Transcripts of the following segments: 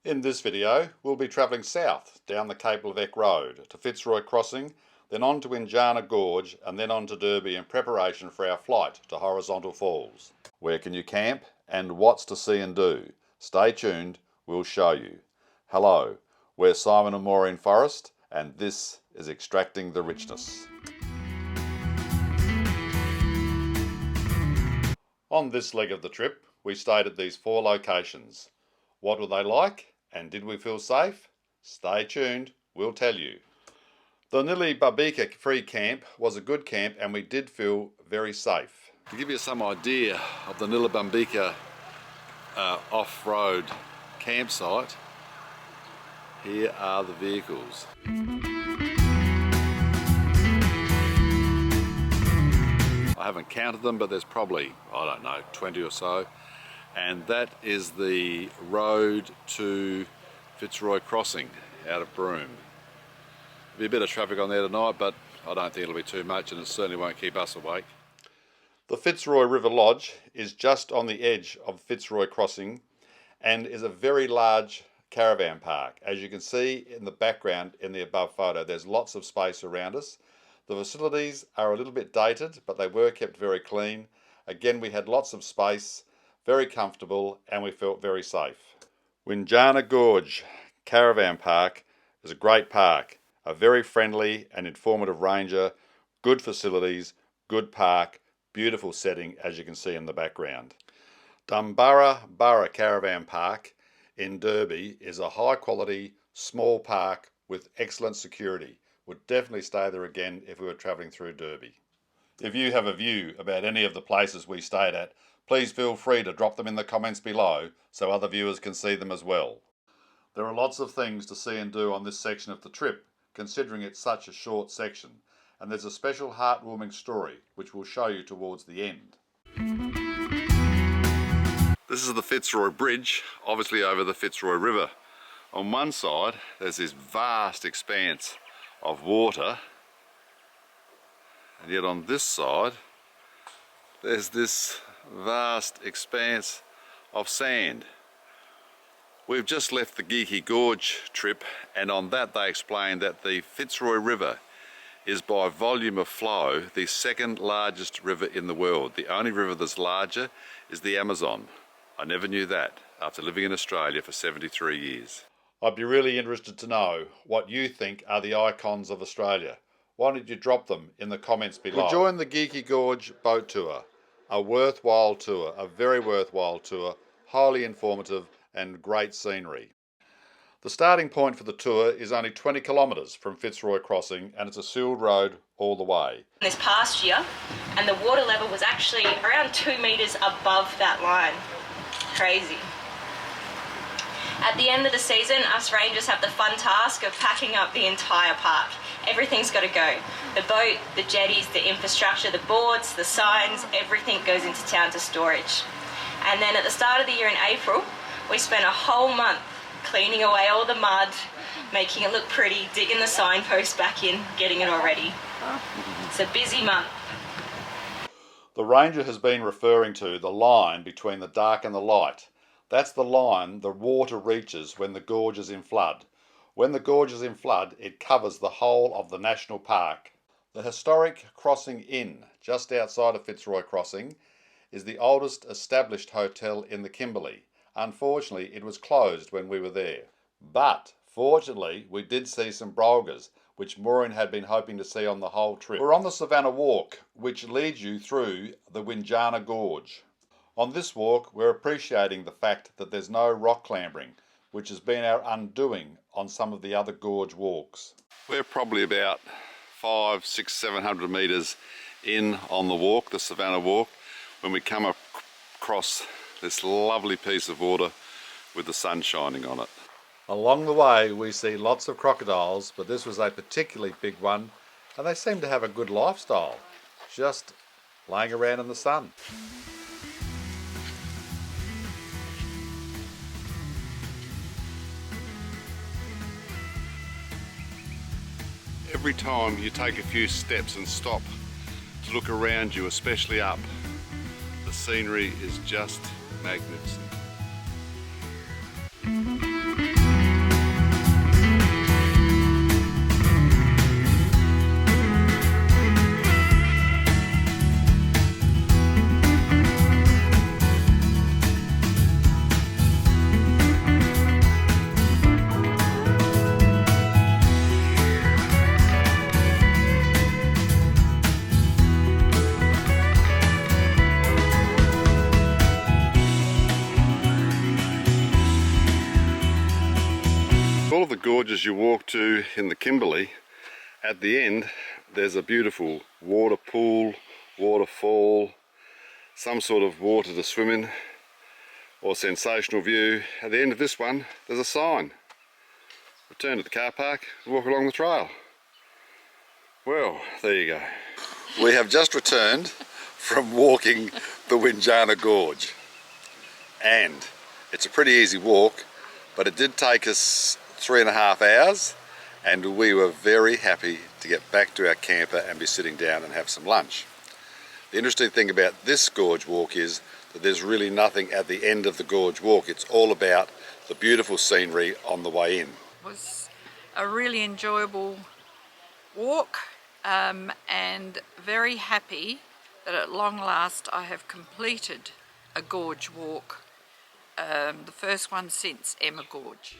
In this video, we'll be travelling south down the Cape Levesque Road to Fitzroy Crossing, then on to Windjana Gorge and then on to Derby in preparation for our flight to Horizontal Falls. Where can you camp and what's to see and do? Stay tuned, we'll show you. Hello, we're Simon and Maureen Forrest and this is Extracting the Richness. On this leg of the trip, we stayed at these 4 locations. What were they like? And did we feel safe? Stay tuned, we'll tell you. The Nili Bambika free camp was a good camp and we did feel very safe. To give you some idea of the Nili Bambika off-road campsite, here are the vehicles. I haven't counted them, but there's probably, I don't know, 20 or so. And that is the road to Fitzroy Crossing out of Broome. There'll be a bit of traffic on there tonight, but I don't think it'll be too much and it certainly won't keep us awake. The Fitzroy River Lodge is just on the edge of Fitzroy Crossing and is a very large caravan park. As you can see in the background in the above photo, there's lots of space around us. The facilities are a little bit dated, but they were kept very clean. Again, we had lots of space, very comfortable, and we felt very safe. Windjana Gorge Caravan Park is a great park, a very friendly and informative ranger, good facilities, good park, beautiful setting as you can see in the background. Dumburra Caravan Park in Derby is a high quality, small park with excellent security. Would definitely stay there again if we were travelling through Derby. If you have a view about any of the places we stayed at, please feel free to drop them in the comments below so other viewers can see them as well. There are lots of things to see and do on this section of the trip, considering it's such a short section, and there's a special heartwarming story which we'll show you towards the end. This is the Fitzroy Bridge, obviously over the Fitzroy River. On one side there's this vast expanse of water, and yet on this side there's this vast expanse of sand. We've just left the Geeky Gorge trip, and on that they explained that the Fitzroy River is by volume of flow the second largest river in the world. The only river that's larger is the Amazon. I never knew that after living in Australia for 73 years. I'd be really interested to know what you think are the icons of Australia. Why don't you drop them in the comments below. We joined the Geeky Gorge boat tour. A worthwhile tour, a very worthwhile tour, highly informative and great scenery. The starting point for the tour is only 20 kilometres from Fitzroy Crossing and it's a sealed road all the way. This past year, and the water level was actually around 2 metres above that line. Crazy. At the end of the season, us rangers have the fun task of packing up the entire park. Everything's got to go. The boat, the jetties, the infrastructure, the boards, the signs, everything goes into town to storage. And then at the start of the year in April, we spent a whole month cleaning away all the mud, making it look pretty, digging the signpost back in, getting it all ready. It's a busy month. The ranger has been referring to the line between the dark and the light. That's the line the water reaches when the gorge is in flood. When the gorge is in flood, it covers the whole of the national park. The historic Crossing Inn, just outside of Fitzroy Crossing, is the oldest established hotel in the Kimberley. Unfortunately, it was closed when we were there. But, fortunately, we did see some brolgas, which Maureen had been hoping to see on the whole trip. We're on the Savannah Walk, which leads you through the Windjana Gorge. On this walk, we're appreciating the fact that there's no rock clambering, which has been our undoing on some of the other gorge walks. We're probably about 500, 600, 700 metres in on the walk, the Savannah Walk, when we come across this lovely piece of water with the sun shining on it. Along the way we see lots of crocodiles, but this was a particularly big one, and they seem to have a good lifestyle, just laying around in the sun. Every time you take a few steps and stop to look around you, especially up, the scenery is just magnificent. All of the gorges you walk to in the Kimberley, at the end there's a beautiful water pool, waterfall, some sort of water to swim in, or sensational view. At the end of this one there's a sign. Return to the car park and walk along the trail. Well, there you go. We have just returned from walking the Windjana Gorge, and it's a pretty easy walk, but it did take us 3.5 hours, and we were very happy to get back to our camper and be sitting down and have some lunch. The interesting thing about this gorge walk is that there's really nothing at the end of the gorge walk. It's all about the beautiful scenery on the way in. It was a really enjoyable walk, and very happy that at long last I have completed a gorge walk, the first one since Emma Gorge.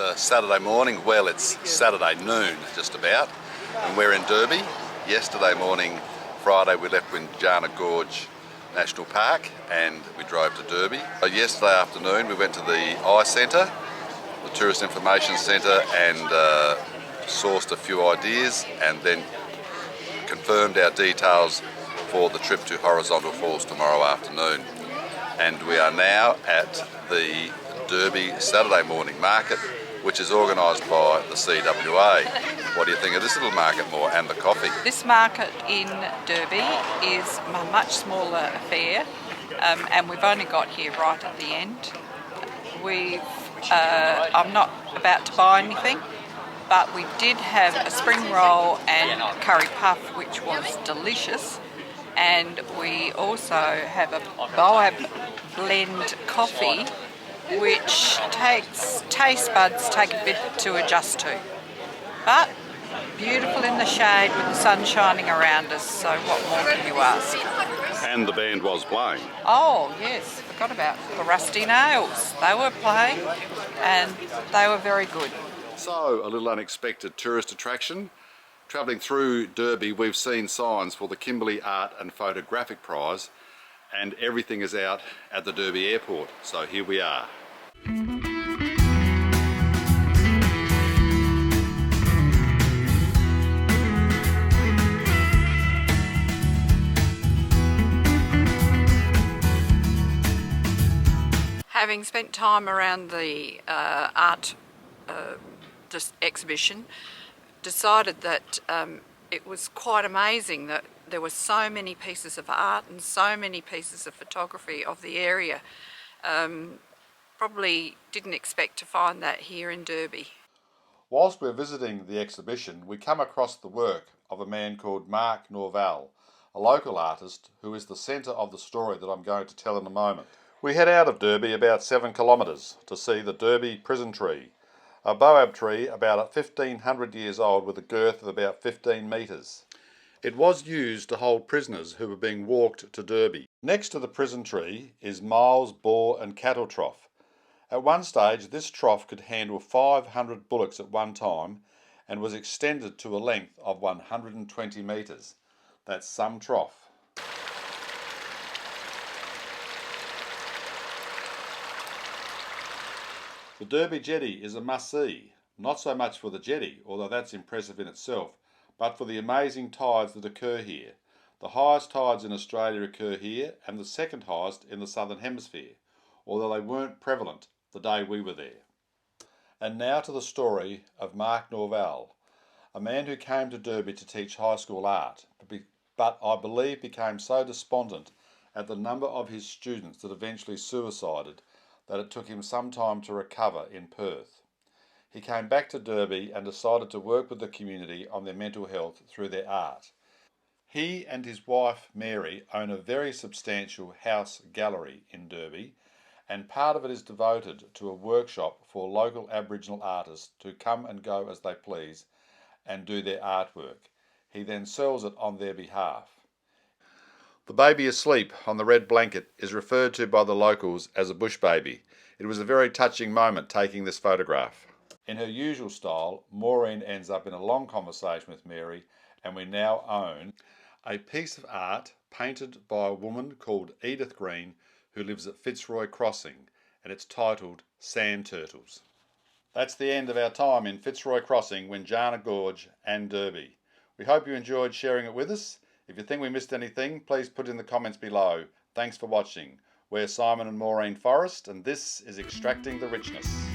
It's Saturday morning, well it's Saturday noon just about, and we're in Derby. Yesterday morning, Friday, we left Windjana Gorge National Park and we drove to Derby. So yesterday afternoon we went to the Eye Centre, the Tourist Information Centre, and sourced a few ideas and then confirmed our details for the trip to Horizontal Falls tomorrow afternoon. And we are now at the Derby Saturday morning market, which is organised by the CWA. What do you think of this little market more, and the coffee? This market in Derby is a much smaller affair, and we've only got here right at the end. I'm not about to buy anything, but we did have a spring roll and curry puff, which was delicious, and we also have a BOAB blend coffee, which taste buds take a bit to adjust to. But beautiful in the shade with the sun shining around us, so what more can you ask? And the band was playing. Oh yes, forgot about the Rusty Nails. They were playing and they were very good. So, a little unexpected tourist attraction. Travelling through Derby, we've seen signs for the Kimberley Art and Photographic Prize, and everything is out at the Derby Airport. So here we are. Having spent time around the art exhibition, decided that it was quite amazing that there were so many pieces of art and so many pieces of photography of the area. Probably didn't expect to find that here in Derby. Whilst we're visiting the exhibition, we come across the work of a man called Mark Norval, a local artist who is the centre of the story that I'm going to tell in a moment. We head out of Derby about 7 kilometres to see the Derby prison tree, a BOAB tree about 1500 years old with a girth of about 15 metres. It was used to hold prisoners who were being walked to Derby. Next to the prison tree is Miles Boar and Cattle Trough. At one stage this trough could handle 500 bullocks at one time and was extended to a length of 120 metres. That's some trough. The Derby Jetty is a must-see, not so much for the jetty, although that's impressive in itself, but for the amazing tides that occur here. The highest tides in Australia occur here, and the second highest in the Southern Hemisphere, although they weren't prevalent the day we were there. And now to the story of Mark Norval, a man who came to Derby to teach high school art, but I believe became so despondent at the number of his students that eventually suicided that it took him some time to recover in Perth. He came back to Derby and decided to work with the community on their mental health through their art. He and his wife Mary own a very substantial house gallery in Derby, and part of it is devoted to a workshop for local Aboriginal artists to come and go as they please and do their artwork. He then sells it on their behalf. The baby asleep on the red blanket is referred to by the locals as a bush baby. It was a very touching moment taking this photograph. In her usual style, Maureen ends up in a long conversation with Mary, and we now own a piece of art painted by a woman called Edith Green who lives at Fitzroy Crossing, and it's titled Sand Turtles. That's the end of our time in Fitzroy Crossing, Windjana Gorge and Derby. We hope you enjoyed sharing it with us. If you think we missed anything, please put it in the comments below. Thanks for watching. We're Simon and Maureen Forrest, and this is Extracting the Richness.